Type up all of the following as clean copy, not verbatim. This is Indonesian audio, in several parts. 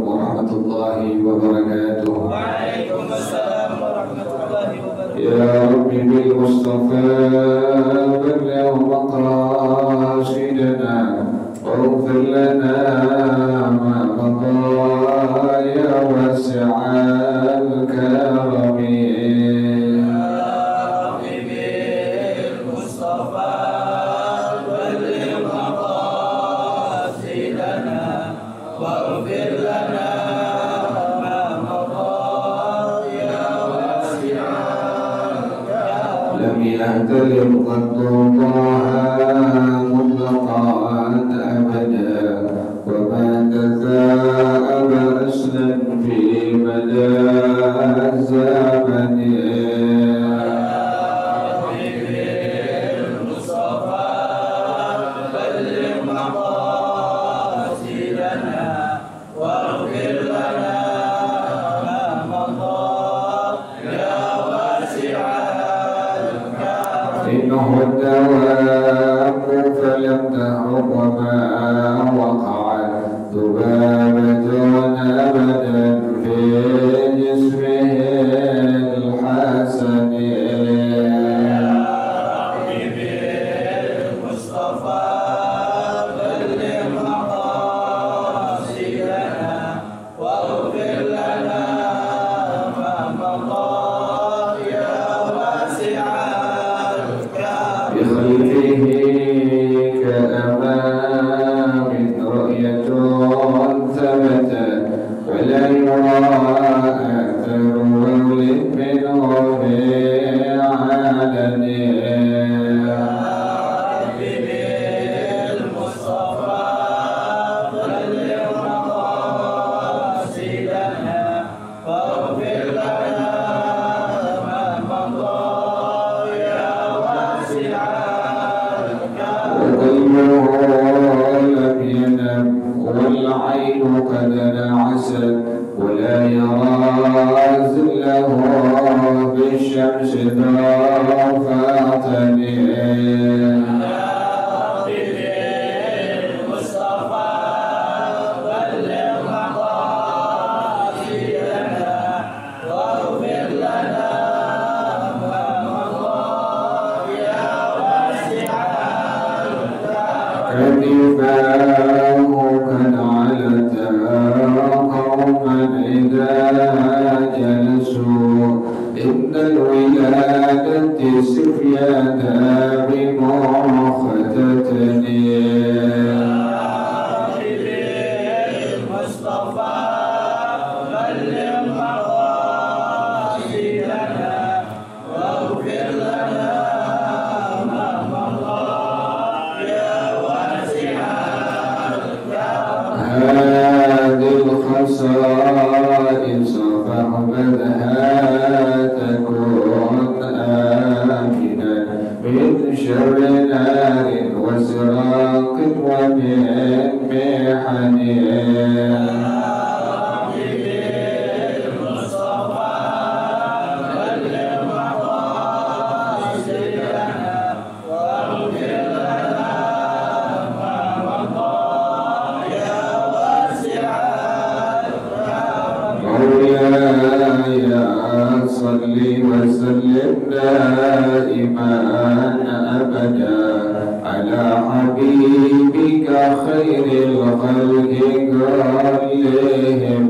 warahmatullahi wabarakatuh. Waalaikumsalam warahmatullahi wabarakatuh. Ya Rabbi bil Mustafa balligh maqasidana waghfir lana ma mada ya wasi'al karami. يهتلم قد طه مطلقا أبدا وما تثاءب أسلا في مدى الزمن. إنه الدوام فلم تهرب وما وقع ذبابة أبدا في جسمه الحسن. بخلفه كأمام رؤية ثبت ولا يرى أثر ولد منه في علن. لم ينم والعين قد نعست ولا يرى زله بالشمس ضافة. كتفاه قد علتا قوما إذا جلسوا إن الولادة سفيانا بمختتن. الخصائص فاحفظها تكون آمنا من شر نار وسراق ومن محن. صل وسلم دائما أبدا على حبيبك خير الخلق كلهم.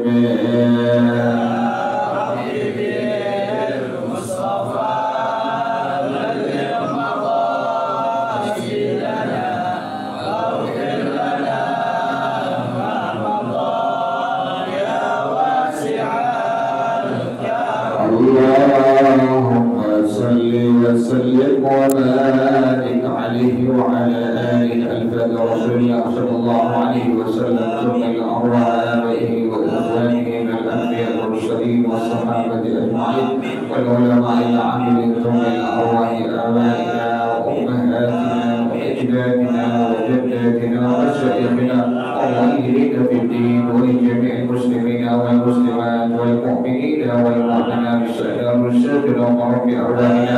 اللهم صل وسلم وبارك عليه وعلى آله الفاتح رسول الله صلى الله عليه وسلم ثم الأرواح آبائه وإخوانه من الأنبياء والمرسلين والصحابة أجمعين والعلماء العاملين ثم الأرواح آبائنا وأمهاتنا وأجدادنا وجداتنا ومشايخنا والمؤمنين في الدين ولجميع المسلمين والمسلمات والمؤمنين والمؤمنات سائر الشيخنا ومربي أرواحنا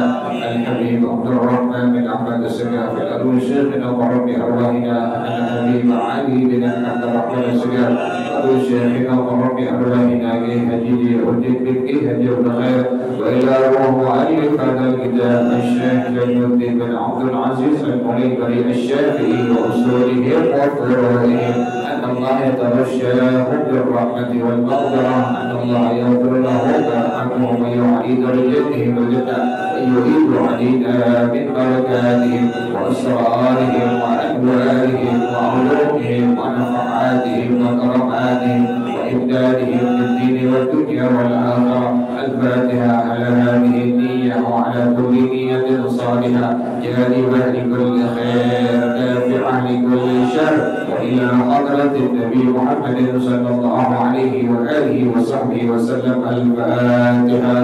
الحبيب عبد الرحمن بن أحمد السقاف الأول شيخنا ومربي أرواحنا الحبيب علي بن عبد الرحمن السقاف الأول شيخنا بأرواحنا كهدي أجد بكهدي الغير وإلى روح مؤلف هذا الكتاب الشيخ زين الدين بن عبد العزيز المريبري الشافعي وأصولهم وفروعهم أن الله يتغشاهم بالرحمة والمغفرة أن الله يغفر له ويرحمهم ويعلي درجتهم الجنة ويعيد علينا من بركاتهم وأسرارهم وأنوارهم وعلومهم ونفعاتهم وكراماتهم وإمدادهم بالدين والدنيا والآخرة. الفاتحة على هذه النية وعلى كل نية صالحة جالبة لكل خير دافعة لكل شر وإلى حضرة النبي محمد صلى الله عليه وآله وصحبه وسلم. الفاتحة.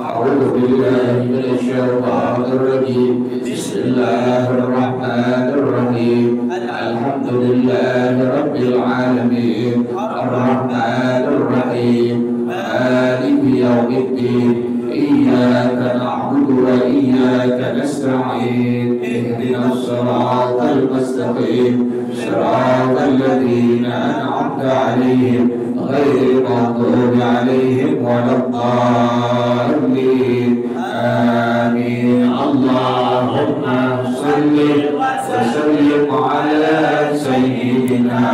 أعوذ بالله من الشيطان الرجيم. بسم الله الرحمن الرحيم. الحمد لله رب العالمين الرحمن الرحيم مالك يوم الدين إياك نعبد وإياك نستعين اهدنا الصراط المستقيم صراط الذين أنعمت عليهم غير المغضوب عليهم ولا الضالين. آمين. اللهم صل وسلم على سيدنا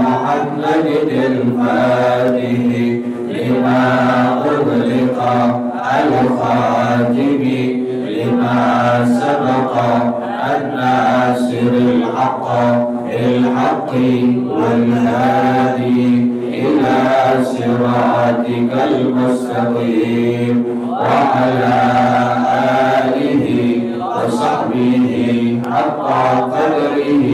محمد الفاتح لما أغلق الخاتم لما سبق الناصر الحق بالحق والهادي إلى صراطك المستقيم وعلى آله وصحبه حق قدره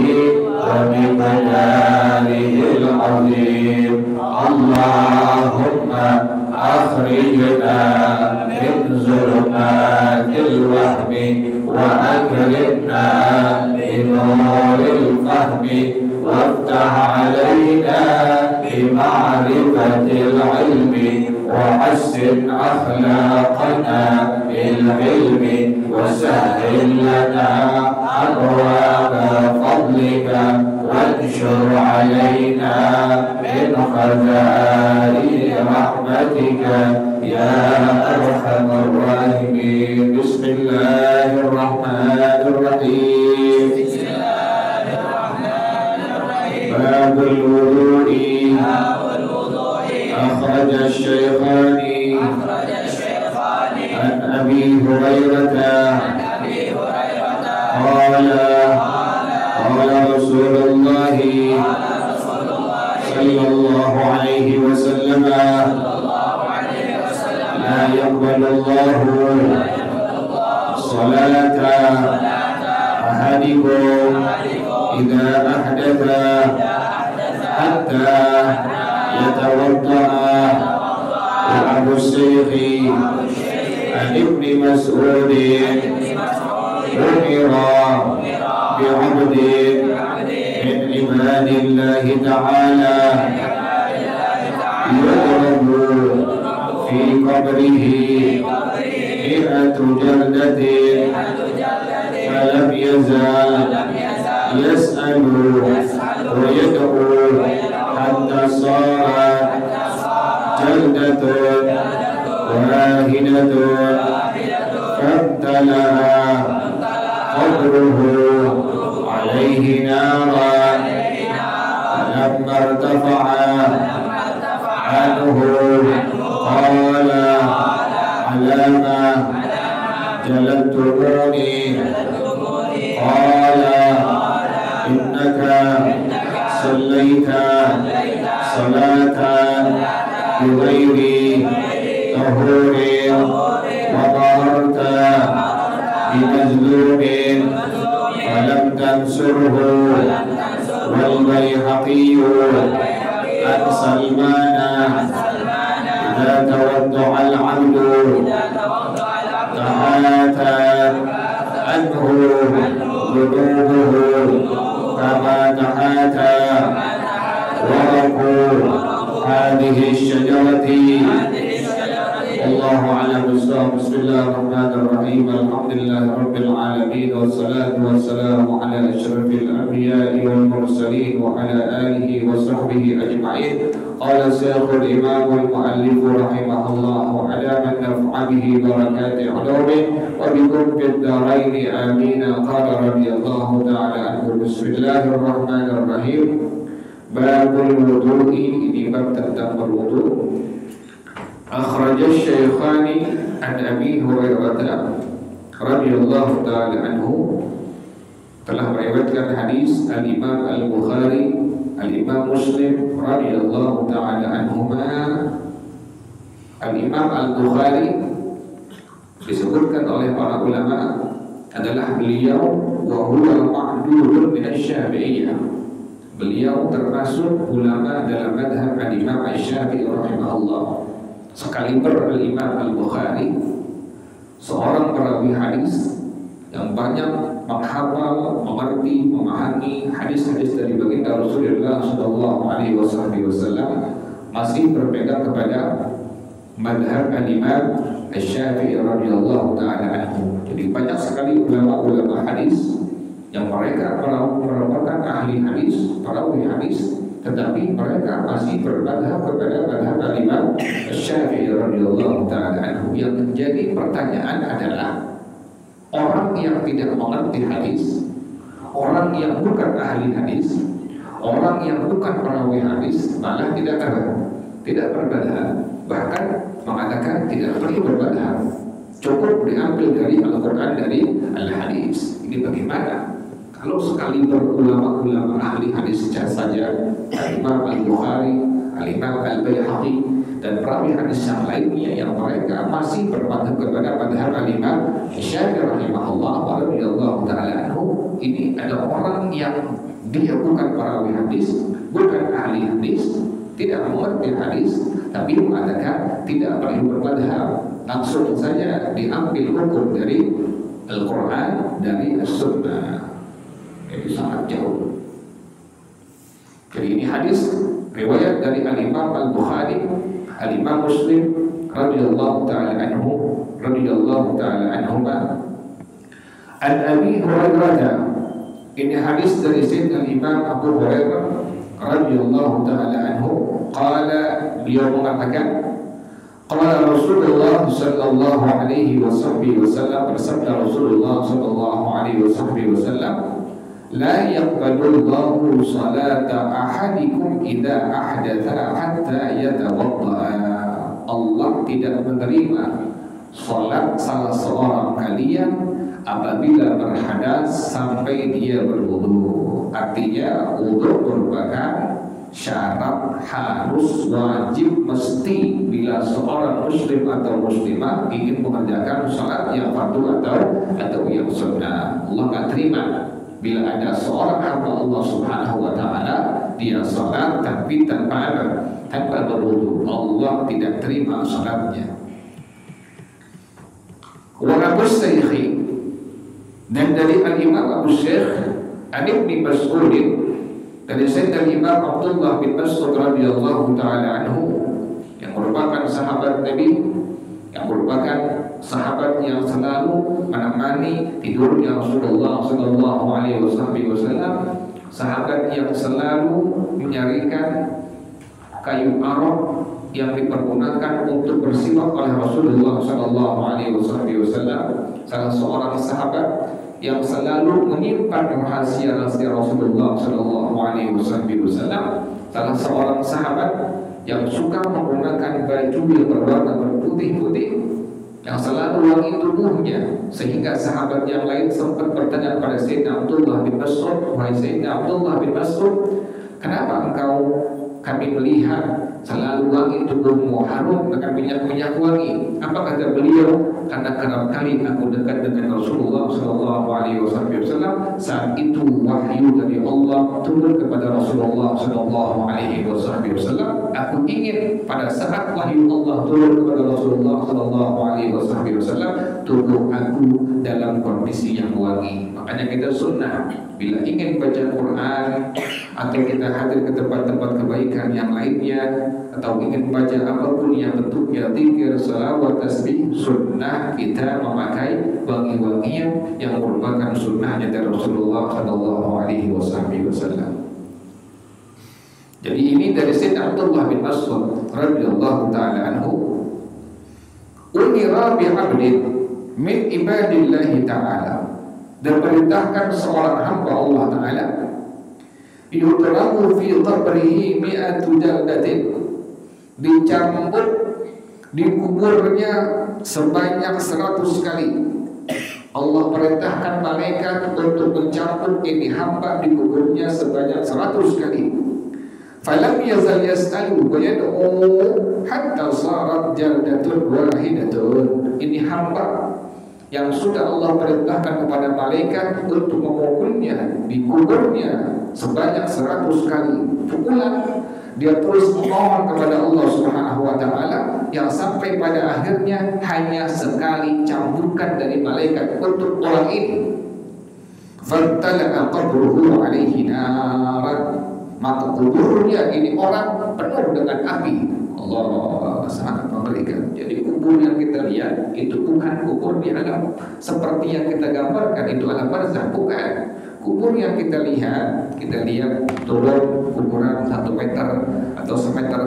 ومقداره العظيم. اللهم أخرجنا من ظلمات الوهم وأكرمنا بنور الفهم وافتح علينا بمعرفة العلم وحسن أخلاقنا بالعلم وسهل لنا أبواب فضلك وانشر علينا من خزائن رحمتك يا أرحم الراحمين. بسم الله الرحمن الرحيم. باب الوضوء. أخرج الشيخان عن أبي هريرة قال رسول الله صلى الله عليه وسلم لا يقبل الله صلاة أحدكم إذا أحدث حتى يتوضأ. أبو الشيخ عن ابن مسعود أمر بعبد من عباد الله تعالى يضرب في قبره 100 جلدة فلم يزال يسأل ويدعو حتى صارت جلدة واحدة فامتلأ قبره عليه نارا. فلما ارتفع عنه قال على ما جلدتموني؟ قال إنك صليت صلاة بغير طهور وطهرت بمظلوم فلم تنصره. والبيهقي عن سلمان إذا توضأ العبد تحاتى عنه ذنوبه كما تحاتى ورق هذه الشجرة Wallahu a'lam bishawab. Bismillahirrahmanirrahim. Alhamdulillahirabbil alamin wassalatu wassalamu ala asyrafil anbiya'i wal mursalin wa ala alihi wa sahbihi ajma'in. Qala Syekhul Imam wal Mu'allif rahimahullah wa ala man naf'a bihi barakati 'ulumih wa bikum fid dharain amin. Qala radhiyallahu ta'ala anhu. Bismillahirrahmanirrahim. Babul wudu'i, ini bab tentang berwudu. Akhrajah Syekhani an Abi Hurairah radhiyallahu ta'ala anhu, telah meriwayatkan hadis Al-Imam Al-Bukhari, Al-Imam Muslim radhiyallahu ta'ala anhuma. Al-Imam Al-Bukhari disebutkan oleh para ulama adalah beliau wa huwa ma'dudun min asy-Syafi'iyah. Beliau termasuk ulama dalam madhab Al-Imam Asy-Syafi'i rahimahullah. Sekaliber Al-Imam Al-Bukhari seorang perawi hadis yang banyak menghafal, mengerti, memahami hadis-hadis dari baginda Rasulullah sallallahu alaihi wasallam, masih berpegang kepada madhab Al-Imam Asy-Syafi'i radhiyallahu ta'ala anhu. Jadi banyak sekali ulama-ulama hadis yang mereka merupakan ahli hadis, perawi hadis, tetapi mereka masih bermadhab kepada madhab Al-Imam Asy-Syafi'i radhiyallahu ta'ala anhu. Yang menjadi pertanyaan adalah orang yang tidak mengerti hadis, orang yang bukan ahli hadis, orang yang bukan perawi hadis malah tidak bermadhab, bahkan mengatakan tidak perlu bermadhab, cukup diambil dari Al-Quran, dari Al-Hadis. Ini bagaimana? Kalau sekali berulama-ulama ahli hadis saja, Al-Imam Al-Bukhari, Al-Imam Al-Baihaqi, dan perawi hadis yang lainnya yang mereka masih bermadhab kepada madhab Al-Imam Asy-Syafi'i rahimahullah wa radhiyallahu ta'ala anhu, ini ada orang yang dia bukan perawi hadis, bukan ahli hadis, tidak mengerti hadis, tapi mengatakan tidak perlu bermadhab, langsung saja diambil hukum dari Al-Quran, dari As-Sunnah. Jadi sangat jauh. Jadi ini hadis riwayat dari Al-Imam Al-Bukhari, Al-Imam Muslim radhiyallahu ta'ala anhu, radhiyallahu ta'ala anhuma. An Abi Hurairah, ini hadis dari Sayyidina Imam Abu Hurairah radhiyallahu ta'ala anhu. Qala, beliau mengatakan, qala Rasulullah sallallahu alaihi wasallam, bersabda Rasulullah sallallahu alaihi wasallam, la yaqbalullahu salata ahadikum idza ahdatha hatta yatawadda. Allah tidak menerima salat salah seorang kalian apabila berhadas sampai dia berwudu. Artinya wudu merupakan syarat, harus, wajib, mesti bila seorang muslim atau muslimah ingin mengerjakan salat yang fardu atau yang sunnah. Allah tak terima bila ada seorang hamba Allah Subhanahu wa ta'ala dia salat tapi tanpa berwudu. Allah tidak terima salatnya. Wa Abu Syekh, dan dari Al-Imam Abu Syekh An Ibnu Mas'ud, dari Sayyidina Imam Abdullah bin Mas'ud radhiyallahu ta'ala anhu, yang merupakan sahabat Nabi, yang merupakan sahabat yang selalu menemani tidurnya Rasulullah sallallahu alaihi wasallam, sahabat yang selalu menyarikan kayu arok yang dipergunakan untuk bersiwak oleh Rasulullah sallallahu alaihi wasallam, salah seorang sahabat yang selalu menyimpan rahasia-rahasia Rasulullah sallallahu alaihi wasallam, salah seorang sahabat yang suka menggunakan baju yang berwarna berputih-putih, yang selalu wangi tubuhnya, sehingga sahabat yang lain sempat bertanya kepada Sayyidina Abdullah bin Mas'ud, wahai Sayyidina Abdullah bin Mas'ud, kenapa kami melihat selalu wangi tubuhmu, harum dengan minyak-minyak wangi? Apa kata beliau? Karena kerap kali aku dekat dengan Rasulullah sallallahu alaihi wasallam, saat itu wahyu dari Allah turun kepada Rasulullah sallallahu alaihi wasallam. Aku ingin pada saat wahyu Allah turun kepada Rasulullah sallallahu alaihi wasallam, tubuh aku dalam kondisi yang wangi. Makanya kita sunnah bila ingin baca Quran atau kita hadir ke tempat-tempat kebaikan yang lainnya atau ingin baca apapun yang bentuknya zikir, salawat, tasbih, sunnah kita memakai wangi-wangian yang merupakan sunnahnya dari Rasulullah Shallallahu Alaihi Wasallam. Jadi ini dari Sayyidina Abdullah bin Mas'ud radhiyallahu taala anhu, umira bi 'abdin min ibadillahi ta'ala, dan perintahkan seorang hamba Allah Ta'ala, yutrahu fi qabrihi mi'atu jaldatin, dicambuk di kuburnya sebanyak 100 kali. Allah perintahkan malaikat untuk mencambuk ini hamba di kuburnya sebanyak 100 kali. Falam yazal yas'alu wa yad'u hatta sarat jaldatun wahidatun. Ini hamba yang sudah Allah perintahkan kepada malaikat untuk memukulnya di kuburnya sebanyak 100 kali pukulan. Dia terus memohon kepada Allah Subhanahu wa taala yang sampai pada akhirnya hanya sekali cambukan dari malaikat untuk orang ini. Fattala'a qabruhu 'alaihi naran, maka kuburnya ini orang penuh dengan api. Allah sangat mengerikan. Jadi kubur yang kita lihat itu bukan kubur di alam seperti yang kita gambarkan itu alam barzakh, bukan. Kubur yang kita lihat turun ukuran 1 meter atau 1,5 meter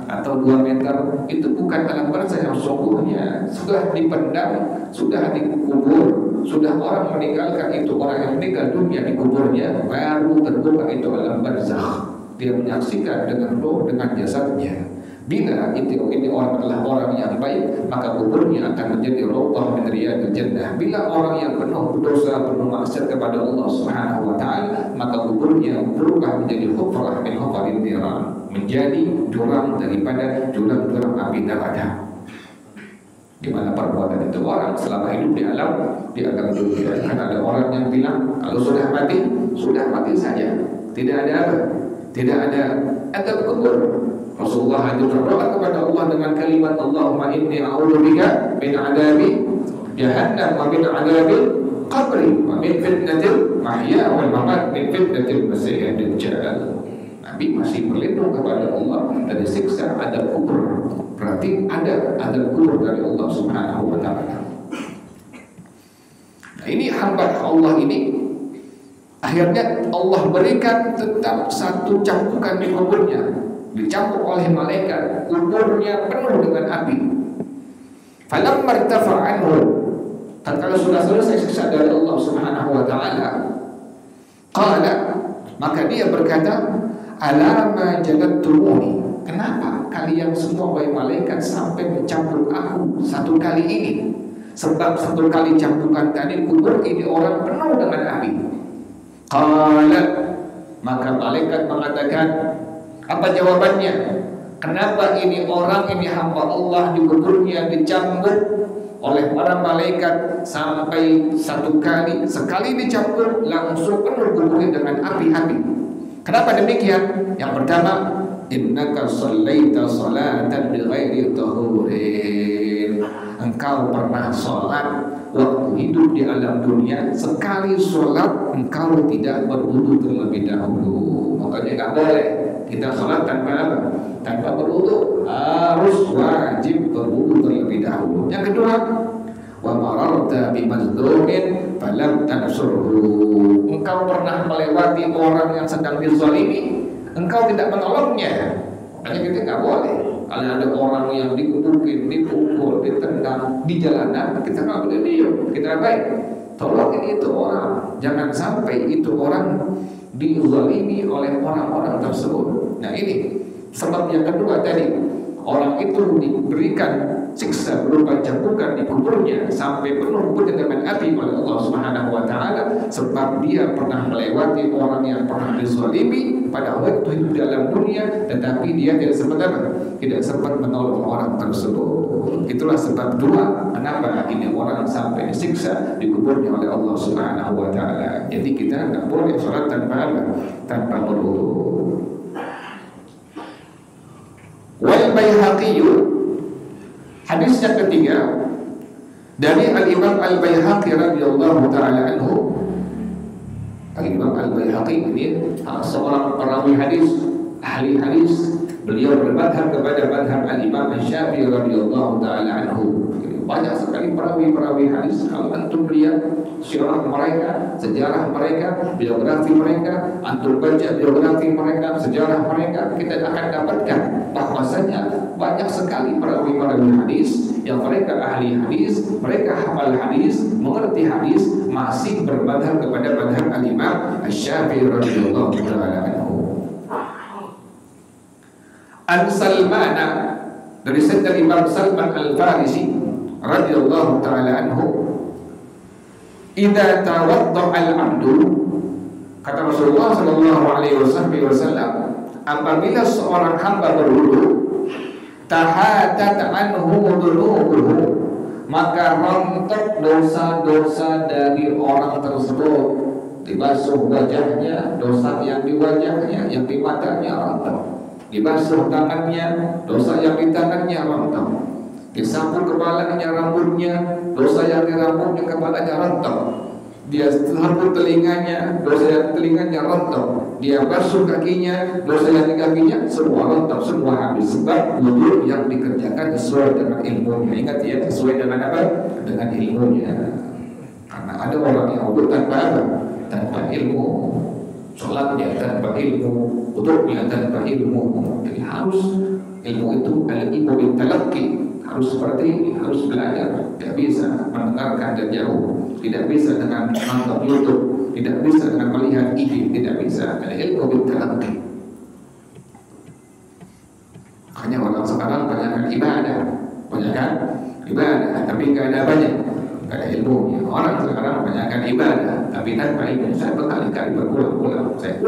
atau 2 meter, itu bukan alam barzakh yang sungguhnya. Sudah dipendam, sudah dikubur, sudah orang meninggalkan itu, orang yang meninggal dunia di kuburnya, baru terbuka itu alam barzakh. Dia menyaksikan dengan roh, dengan jasadnya. Bila ini orang adalah orang yang baik, maka kuburnya akan menjadi rawdah min riyadil jannah. Bila orang yang penuh dosa, penuh maksiat kepada Allah Subhanahu wa taala, maka kuburnya berubah menjadi hufrah min hufarin niran, menjadi jurang daripada jurang-jurang api neraka. Di mana perbuatan itu orang selama hidup di alam dunia. Karena ada orang yang bilang kalau sudah mati saja, tidak ada adab kubur. Rasulullah hanya berdoa kepada Allah dengan kalimat Allahumma inni a'udzubika min 'adzabi jahannam wa min 'adzabil qabri wa min fitnatil mahya wal mamat min fitnatil masiihid dajjal. Nabi masih berlindung kepada Allah dari siksa adab kubur. Berarti ada adab kubur dari Allah Subhanahu wa taala. Nah, ini hamba Allah ini akhirnya Allah berikan tetap satu cambukan di kuburnya. Dicampuk oleh malaikat, kuburnya penuh dengan api. Falam martafa anhu, tatkala sudah selesai siksa dari Allah Subhanahu wa taala, qala, maka dia berkata, alama jalattumuni, kenapa kalian semua wahai malaikat sampai mencampuk aku 1 kali ini? Sebab 1 kali cambukan tadi kubur ini orang penuh dengan api. Qala, maka malaikat mengatakan, apa jawabannya? Kenapa ini orang, ini hamba Allah di kuburnya dicambuk oleh para malaikat sampai 1 kali? Sekali dicambuk langsung penuh kuburnya dengan api-api. Kenapa demikian? Yang pertama, innaka shallaita salatan bighairi tahurin. Engkau pernah sholat waktu hidup di alam dunia, sekali sholat engkau tidak berwudu terlebih dahulu. Makanya nggak boleh kita sholat tanpa berwudu, harus wajib berwudu terlebih dahulu. Yang kedua, wa mararta bimazlumin falam tansurhu. Engkau pernah melewati orang yang sedang dizalimi, engkau tidak menolongnya. Makanya kita nggak boleh. Kalau ada orang yang dikuburin, dipukul, ditendang di jalanan, kita nggak boleh diam. Kita baik, tolongin itu orang. Jangan sampai itu orang dizalimi oleh orang-orang tersebut. Nah ini sebab yang kedua tadi, orang itu diberikan siksa berupa cambukan di kuburnya sampai penuh dengan api oleh Allah Subhanahu wa taala, sebab dia pernah melewati orang yang pernah dizalimi pada waktu hidup dalam dunia, tetapi dia tidak sempat menolong orang tersebut. Itulah sebab dua kenapa ini orang sampai disiksa di kuburnya oleh Allah Subhanahu wa taala. Jadi kita tidak boleh sholat tanpa berwudu. Wal Baihaqi, hadis yang ketiga dari Al-Imam Al-Baihaqi radhiyallahu ta'ala anhu, Al-Imam Al-Baihaqi ini seorang perawi hadis, ahli hadis. Beliau bermadhab kepada madhab Al-Imam Syafi'i radhiyallahu ta'ala anhu. Banyak sekali perawi-perawi hadis. Kalau antum lihat sirah mereka, sejarah mereka, biografi mereka, antum baca biografi mereka, sejarah mereka, kita akan dapatkan bahwasanya banyak sekali perawi-perawi hadis yang mereka ahli hadis, mereka hafal hadis, mengerti hadis, masih bermadhab kepada madhab Al-Imam Syafi'i radhiyallahu ta'ala anhu. An Salmana, dari Sayyidina Imam Salman Al-Farisi radhiyallahu ta'ala anhu, idza tawadda'a al-'abdu, kata Rasulullah sallallahu alaihi wasallam, apabila seorang hamba berwudu, tahatat anhu dhunubuhu, maka rontok dosa-dosa dari orang tersebut, dibasuh wajahnya, dosa yang di wajahnya, yang di matanya rontok. Dibasuh tangannya, dosa yang di tangannya rontok. Disapu kepalanya, rambutnya, dosa yang di rambutnya, kepalanya rontok. Dia sapu telinganya, dosa yang di telinganya rontok. Dia basuh kakinya, dosa yang di kakinya, semua rontok, semua habis. Sebab wudu yang dikerjakan sesuai dengan ilmunya. Ingat ya, sesuai dengan apa? Dengan ilmunya. Karena ada orang yang wudu tanpa apa? Tanpa ilmu. Sholatnya tanpa ilmu, wudhunya tanpa ilmu. Jadi harus ilmu itu al-ilmu bil-talaqqi, harus seperti ini, harus belajar. Tidak bisa mendengarkan dari jauh, tidak bisa dengan nonton YouTube, tidak bisa dengan melihat TV, tidak bisa. Al-ilmu bil-talaqqi. Makanya orang sekarang banyakkan ibadah, tapi nggak ada banyak. Ada ilmunya. Orang sekarang banyakkan ibadah tapi tanpa ilmu. Saya berkali-kali berulang-ulang, saya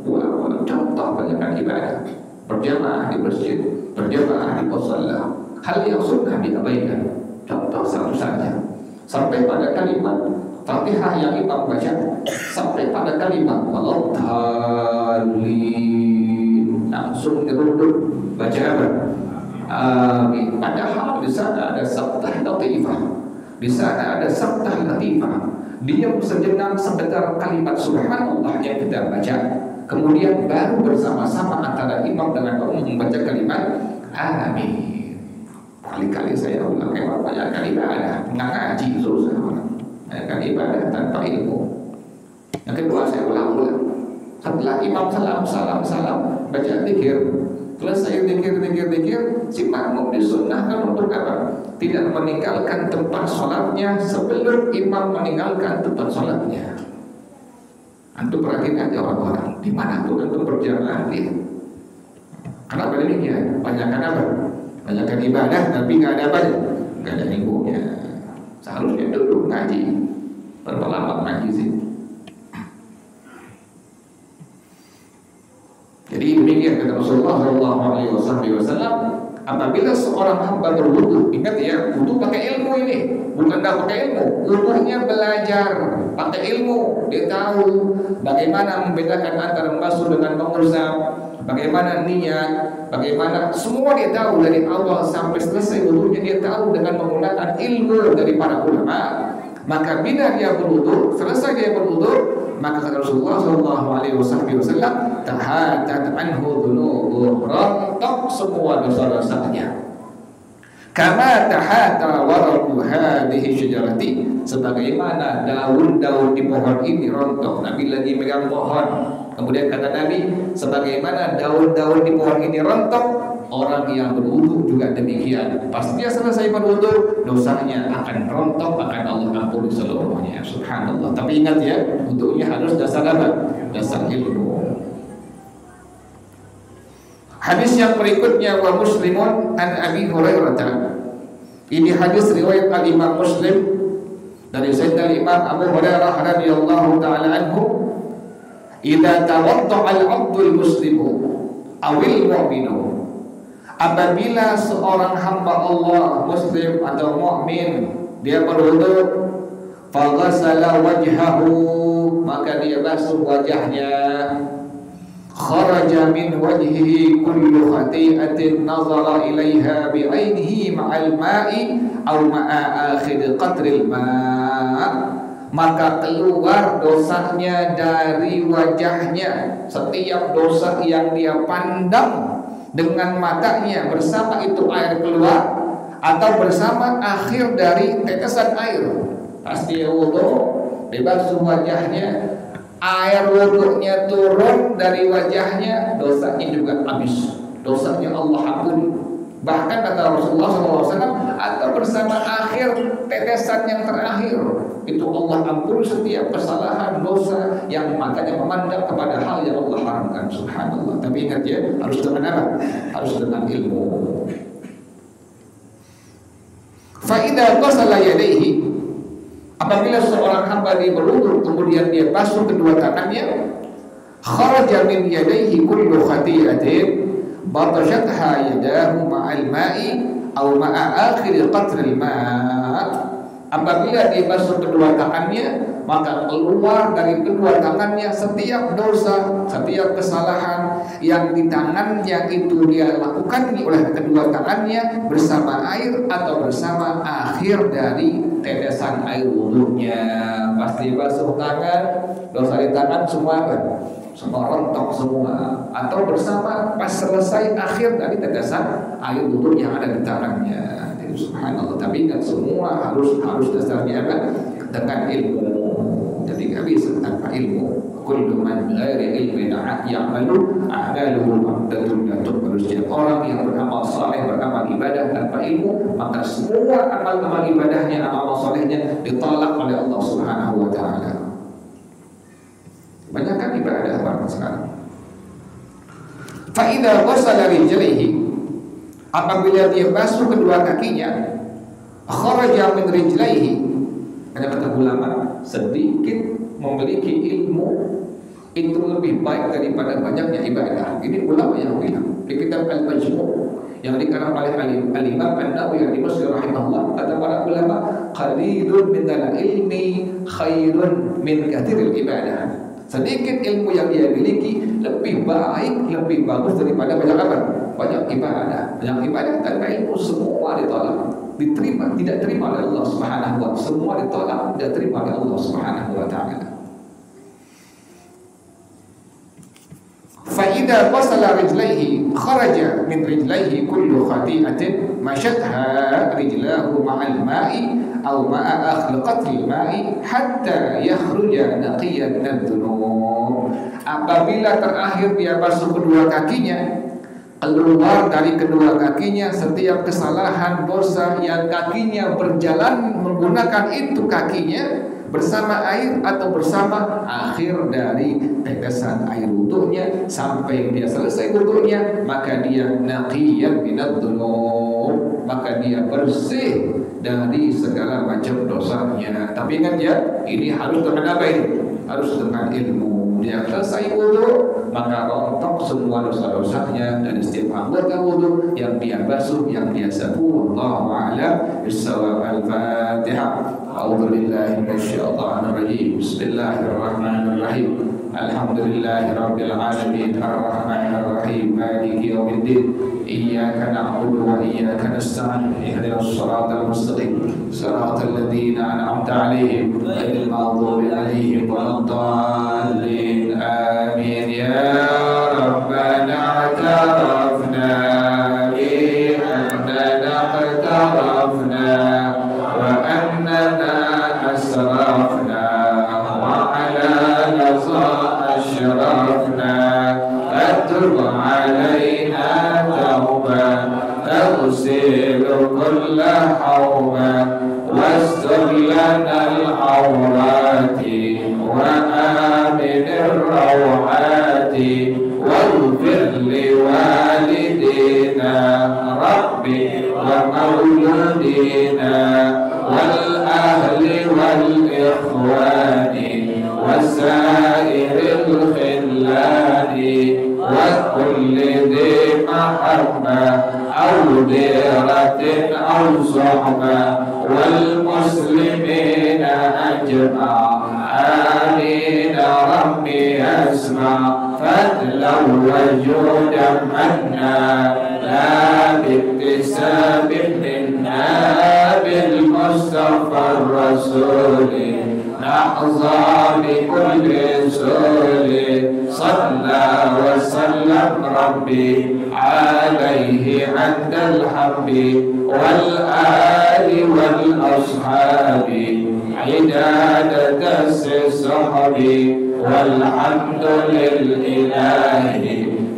ulang-ulang contoh banyakkan ibadah, berjamaah di masjid, berjamaah di musalla, hal yang sunnah diabaikan. Contoh satu saja, sampai pada kalimat Fatihah yang imam baca, sampai pada kalimat waladdallin, langsung dirunduk baca apa? Amin. Padahal di sana ada sabtah latifah. Di sana ada sabtah latifah. Diam sejenak sebentar kalimat subhanallah yang kita baca. Kemudian baru bersama-sama antara imam dengan makmum membaca kalimat amin. Kali-kali saya ulang, memang banyak ibadah, nggak ngaji susah orang. Banyak ibadah tanpa ilmu. Yang kedua saya ulang-ulang. Setelah imam salam, baca zikir. Selesai zikir, si makmum disunnahkan untuk apa? Tidak meninggalkan tempat sholatnya sebelum imam meninggalkan tempat sholatnya. Antum perhatikan aja orang-orang di mana tuh antum berjamaah dia. Kenapa demikian? Banyakkan apa? Banyakkan ibadah tapi nggak ada apa? Nggak ada ilmunya. Seharusnya duduk ngaji, berpelamat ngaji sih. Jadi demikian kata Rasulullah SAW, apabila seorang hamba berwudu, ingat ya, wudu pakai ilmu ini, bukan tidak pakai ilmu. Wudunya belajar, pakai ilmu. Dia tahu bagaimana membedakan antara membasuh dengan mengusap, bagaimana niat, bagaimana semua dia tahu dari awal sampai selesai wudunya dia tahu dengan menggunakan ilmu dari para ulama. Maka bila dia berwudu, selesai dia berwudu, maka kata Rasulullah SAW, tahatat anhu dhunubuh, rontok semua dosa-dosanya. Kama tahata waraqu hadhihi syajarati, sebagaimana daun-daun di pohon ini rontok. Nabi lagi megang pohon. Kemudian kata Nabi, sebagaimana daun-daun di pohon ini rontok, orang yang berwudu juga demikian. Pas dia selesai berwudu, dosanya akan rontok, akan Allah ampuni seluruhnya. Subhanallah. Tapi ingat ya, wudunya harus dasar apa? Dasar ilmu. Hadis yang berikutnya, wa Muslimun an Abi Hurairah. Ini hadis riwayat Al-Imam Muslim dari Sayyidina Imam Abu Hurairah radhiyallahu taala anhu, idza tawadda'a al-'abdul muslimu awil mu'minu, apabila seorang hamba Allah muslim atau mukmin dia berwudu, faghasala wajhahu, maka dia basuh wajahnya, kharaja min wajhihi kullu khati'atin nazara ilaiha bi'ainihi ma'al ma'i aw ma'a akhir qatril ma', maka keluar dosanya dari wajahnya. Setiap dosa yang dia pandang dengan matanya, bersama itu air keluar atau bersama akhir dari tetesan air, pasti wudu, dibasuh wajahnya, air wudunya turun dari wajahnya, dosanya juga habis, dosanya Allah ampuni. Bahkan kata Rasulullah SAW, atau bersama akhir tetesan yang terakhir, itu Allah ampuni setiap kesalahan dosa yang matanya memandang kepada hal yang Allah haramkan. Subhanallah. Tapi ingat ya, harus dengan apa? Harus dengan ilmu. Faidah qasala yadayhi, apabila seorang hamba dia berwudu kemudian dia basuh kedua tangannya, kharaja min yadayhi kullu khati'atin batashatha yadahu ma'al ma'i aw ma'a akhir qatril ma'. Apabila dia basuh kedua tangannya, maka keluar dari kedua tangannya setiap dosa, setiap kesalahan yang di tangannya itu dia lakukan oleh kedua tangannya bersama air atau bersama akhir dari tetesan air wudunya. Pasti basuh tangan, dosa di tangan semua kan? Semua rontok semua, atau bersama pas selesai akhir dari tetesan air wudu yang ada di tangannya. Jadi subhanallah. Tapi kan semua harus dasarnya apa? Dengan ilmu. Jadi nggak bisa tanpa ilmu. Kullu man ghairi ilmin ya'malu a'maluhu maqdatun la tuqbalu. Setiap orang yang beramal saleh, beramal ibadah tanpa ilmu, maka semua amal ibadahnya, amal salehnya ditolak oleh Allah Subhanahu wa taala. Banyak kan ibadah orang sekarang. Fa idza ghasala rijlaihi, apabila dia basuh kedua kakinya, kharaja min rijlaihi, ada kata ulama, sedikit memiliki ilmu itu lebih baik daripada banyaknya ibadah. Ini ulama yang bilang di kitab Al-Majmu' yang dikarang oleh Al-Imam An-Nawawi yang dimusnad rahimahullah. Kata para ulama, qalilun minal ilmi khairun min katsiril ibadah. Sedikit ilmu yang dia miliki lebih baik, lebih bagus daripada banyak apa? Banyak ibadah. Banyak ibadah tanpa ilmu semua ditolak, diterima, tidak terima oleh Allah Subhanahu wa taala. Semua ditolak, tidak terima oleh Allah Subhanahu wa taala. Fa idza qasala rijlaihi kharaja min rijlaihi kullu khati'atin mashatha rijlahu ma'al ma'i aw ma'a akhlaqatil ma'i hatta yakhruja naqiyan min dzunub. Apabila terakhir dia basuh kedua kakinya, keluar dari kedua kakinya setiap kesalahan dosa yang kakinya berjalan menggunakan itu kakinya bersama air atau bersama akhir dari tetesan air wudunya sampai dia selesai wudunya, maka dia naqiyan minadz dzunub, maka dia bersih dari segala macam dosanya. Tapi ingat ya, ini harus dengan apa ini? Harus dengan ilmu. Dia selesai wudu, maka rontok semua dosa-dosanya dan setiap anggota wudu yang dia basuh, yang dia sapu. Wallahu a'lam bissawab. Al-Fatihah. A'udzu billahi minasyaitonir rajim. Bismillahirrahmanirrahim. Alhamdulillahirabbil alamin arrahmanir rahim maliki yaumiddin. Iyyaka na'budu wa iyyaka nasta'in. Ihdinas siratal mustaqim. Siratal ladzina an'amta 'alaihim ghairil maghdubi 'alaihim waladdallin. Amin ya rabbana i'tarafna bi annana i'tarafna wa annana asrafna wa ala laza ashrafna fatub alaina tawban taghsilu kulla hawban wastur lana al-awrati وآمن الروعات واغفر لوالدينا ربي ومولودينا والأهل والإخوان وسائر الخلان وكل ذي محبة أو ديرة أو صحبة والمسلمين أجمع. آمين ربي أسمع فضلا وجودا منا لا باكتساب منا بالمصطفى الرسول أحظى بكل سؤل صلى وسلم ربي عليه عند الحب والآل والأصحاب عداد دس الصحب والحمد لله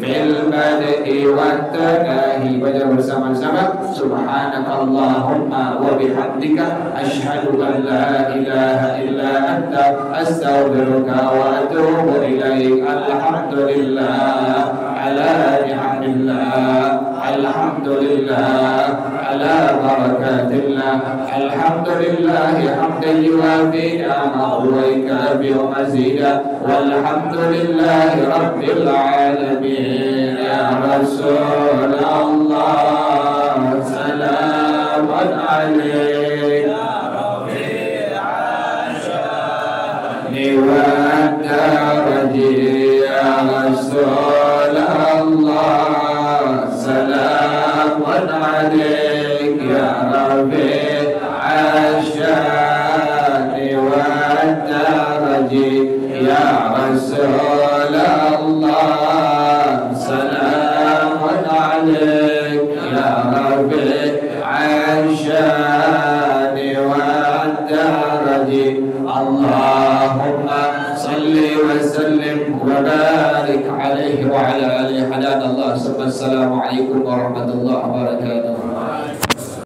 في البدء والتناهي. Baca bersama-sama Subhanakallahumma wa bihamdika asyhadu an la ilaha illa anta astaghfiruka wa atubu ilaik. Alhamdulillah ala ni'amillah, alhamdulillah ala barakatillah, alhamdulillah hamdan yuwafi ni'amahu wa yukafi'u mazida, walhamdulillahi rabbil alamin. Ya Rasulullah salamun alayka wa daraji. Ya Rasulullah salamun alayka ya Rabbi asyani wa daraji. Ya Rasulullah salamun alayka ya Rabbi asyani wa daraji. Allahumma salli wa sallim wa barik alaihi wa ala alihi. Hadanallah. Assalamualaikum warahmatullahi wabarakatuh.